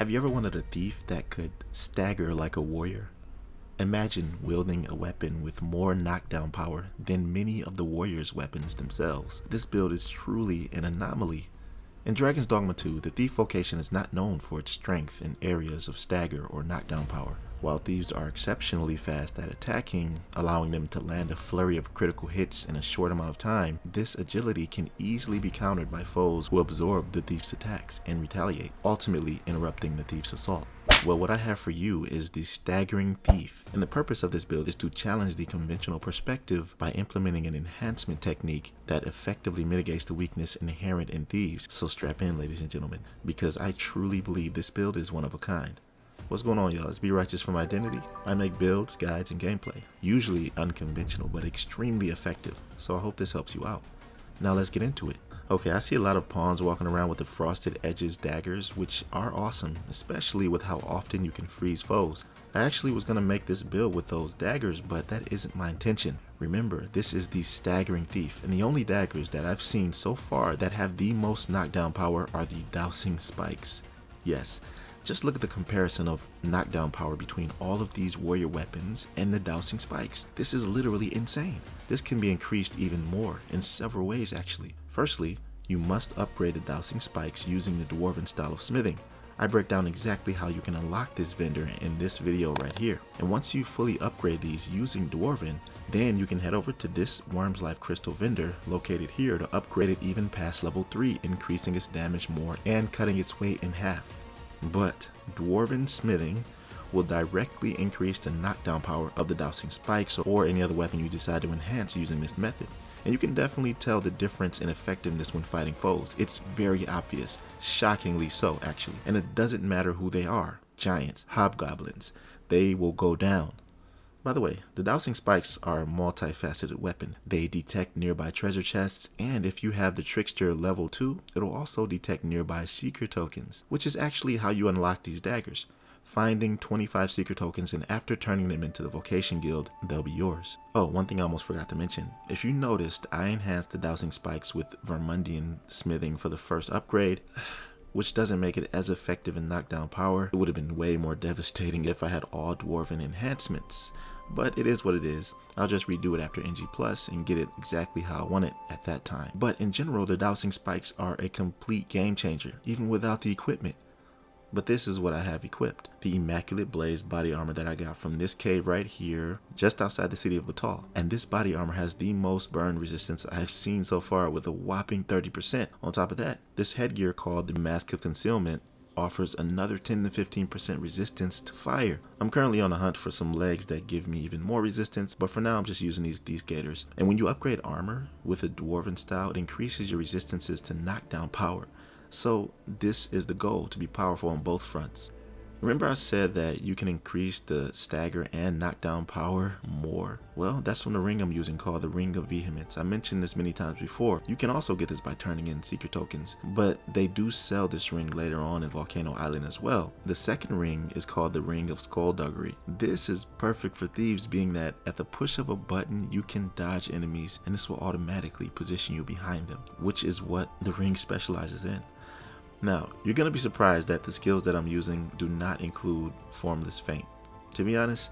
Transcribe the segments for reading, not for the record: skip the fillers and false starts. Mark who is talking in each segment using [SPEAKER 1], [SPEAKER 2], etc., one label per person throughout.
[SPEAKER 1] Have you ever wanted a thief that could stagger like a warrior? Imagine wielding a weapon with more knockdown power than many of the warrior's weapons themselves. This build is truly an anomaly. In Dragon's Dogma 2, the thief vocation is not known for its strength in areas of stagger or knockdown power. While thieves are exceptionally fast at attacking, allowing them to land a flurry of critical hits in a short amount of time, this agility can easily be countered by foes who absorb the thief's attacks and retaliate, ultimately interrupting the thief's assault. Well, what I have for you is the Staggering Thief, and the purpose of this build is to challenge the conventional perspective by implementing an enhancement technique that effectively mitigates the weakness inherent in thieves. So strap in, ladies and gentlemen, because I truly believe this build is one of a kind. What's going on, y'all? It's Be Righteous from Identity. I make builds, guides, and gameplay, usually unconventional but extremely effective, so I hope this helps you out. Now let's get into it. Okay, I see a lot of pawns walking around with the frosted edges daggers, which are awesome, especially with how often you can freeze foes. I actually was going to make this build with those daggers, but that isn't my intention. Remember, this is the Staggering Thief, and the only daggers that I've seen so far that have the most knockdown power are the Dowsing spikes. Yes, just look at the comparison of knockdown power between all of these warrior weapons and the Dowsing spikes. This is literally insane. This can be increased even more in several ways actually. Firstly, you must upgrade the Dowsing spikes using the dwarven style of smithing. I break down exactly how you can unlock this vendor in this video right here. And once you fully upgrade these using dwarven, then you can head over to this Worm's Life crystal vendor located here to upgrade it even past level 3, increasing its damage more and cutting its weight in half. But dwarven smithing will directly increase the knockdown power of the Dowsing spikes or any other weapon you decide to enhance using this method. And you can definitely tell the difference in effectiveness when fighting foes. It's very obvious, shockingly so actually. And it doesn't matter who they are, giants, hobgoblins, they will go down. By the way, the Dowsing spikes are a multifaceted weapon. They detect nearby treasure chests, and if you have the Trickster level 2, it'll also detect nearby secret tokens, which is actually how you unlock these daggers. Finding 25 secret tokens, and after turning them into the Vocation Guild, they'll be yours. Oh, one thing I almost forgot to mention. If you noticed, I enhanced the Dowsing spikes with Vermundian smithing for the first upgrade, which doesn't make it as effective in knockdown power. It would have been way more devastating if I had all dwarven enhancements. But it is what it is. I'll just redo it after NG Plus and get it exactly how I want it at that time. But in general, the Dowsing spikes are a complete game changer, even without the equipment. But this is what I have equipped. The Immaculate Blaze body armor that I got from this cave right here, just outside the city of Batal. And this body armor has the most burn resistance I've seen so far with a whopping 30%. On top of that, this headgear called the Mask of Concealment offers another 10 to 15% resistance to fire. I'm currently on a hunt for some legs that give me even more resistance, but for now I'm just using these Thief Gaiters. And when you upgrade armor with a dwarven style, it increases your resistances to knockdown power. So this is the goal, to be powerful on both fronts. Remember I said that you can increase the stagger and knockdown power more? Well, that's from the ring I'm using called the Ring of Vehemence. I mentioned this many times before. You can also get this by turning in secret tokens, but they do sell this ring later on in Volcano Island as well. The second ring is called the Ring of Skullduggery. This is perfect for thieves, being that at the push of a button you can dodge enemies and this will automatically position you behind them, which is what the ring specializes in. Now, you're going to be surprised that the skills that I'm using do not include Formless Feint. To be honest,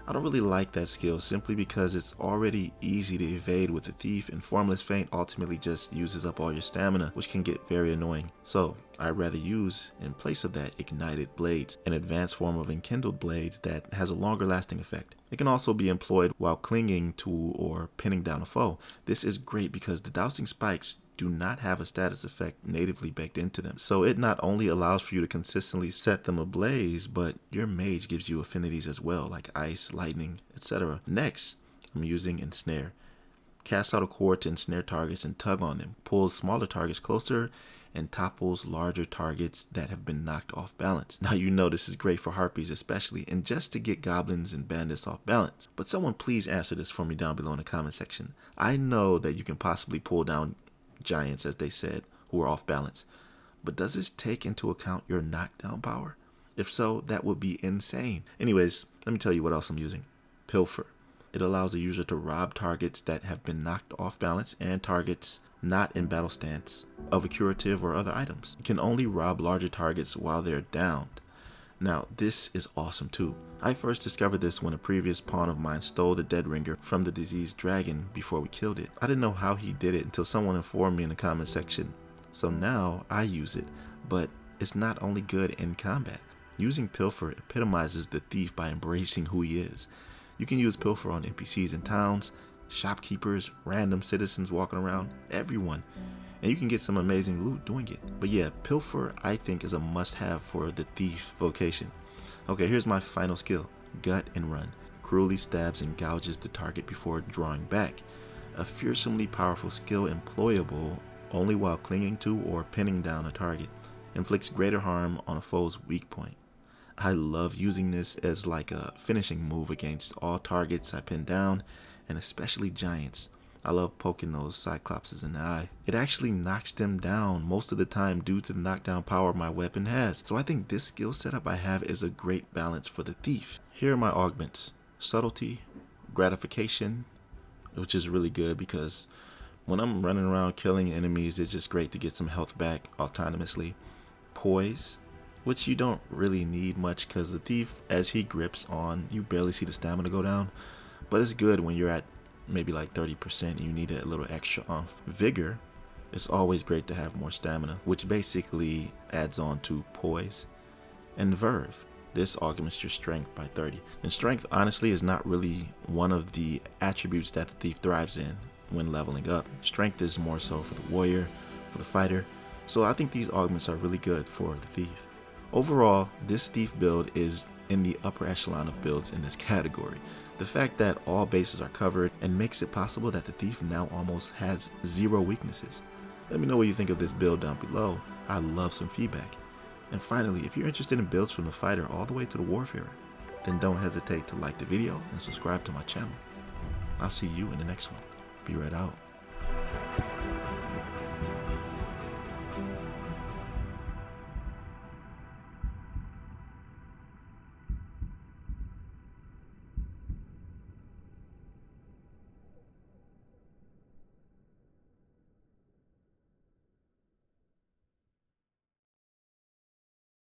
[SPEAKER 1] I don't really like that skill simply because it's already easy to evade with the thief, and Formless Feint ultimately just uses up all your stamina, which can get very annoying. So I'd rather use, in place of that, Ignited Blades, an advanced form of Enkindled Blades that has a longer lasting effect. It can also be employed while clinging to or pinning down a foe. This is great because the Dowsing spikes do not have a status effect natively baked into them. So it not only allows for you to consistently set them ablaze, but your mage gives you affinities as well, like ice, lightning, etc. Next, I'm using Ensnare. Cast out a cord to ensnare targets and tug on them. Pulls smaller targets closer and topples larger targets that have been knocked off balance. Now you know this is great for harpies especially, and just to get goblins and bandits off balance. But someone please answer this for me down below in the comment section. I know that you can possibly pull down giants, as they said, who are off balance, but does this take into account your knockdown power? If so, that would be insane. Anyways, let me tell you what else I'm using. Pilfer. It allows the user to rob targets that have been knocked off balance and targets not in battle stance of a curative or other items. You can only rob larger targets while they're downed. Now, this is awesome too. I first discovered this when a previous pawn of mine stole the dead ringer from the diseased dragon before we killed it. I didn't know how he did it until someone informed me in the comment section. So now I use it, but it's not only good in combat. Using Pilfer epitomizes the thief by embracing who he is. You can use Pilfer on NPCs in towns, shopkeepers, random citizens walking around, everyone. And you can get some amazing loot doing it. But yeah, Pilfer I think is a must-have for the thief vocation. Okay, here's my final skill, Gut and Run. Cruelly stabs and gouges the target before drawing back. A fearsomely powerful skill employable only while clinging to or pinning down a target. Inflicts greater harm on a foe's weak point. I love using this as like a finishing move against all targets I pin down, and especially giants. I love poking those cyclopses in the eye. It actually knocks them down most of the time due to the knockdown power my weapon has. So I think this skill setup I have is a great balance for the thief. Here are my augments. Subtlety, gratification, which is really good because when I'm running around killing enemies, it's just great to get some health back autonomously. Poise, which you don't really need much because the thief, as he grips on, you barely see the stamina go down. But it's good when you're at maybe like 30% and you need a little extra oomph. Vigor, it's always great to have more stamina, which basically adds on to poise. And verve, this augments your strength by 30. And strength honestly is not really one of the attributes that the thief thrives in when leveling up. Strength is more so for the warrior, for the fighter. So I think these augments are really good for the thief. Overall, this thief build is in the upper echelon of builds in this category. The fact that all bases are covered and makes it possible that the thief now almost has 0 weaknesses. Let me know what you think of this build down below. I love some feedback. And finally, if you're interested in builds from the fighter all the way to the warfarer, then don't hesitate to like the video and subscribe to my channel. I'll see you in the next one. Be right out.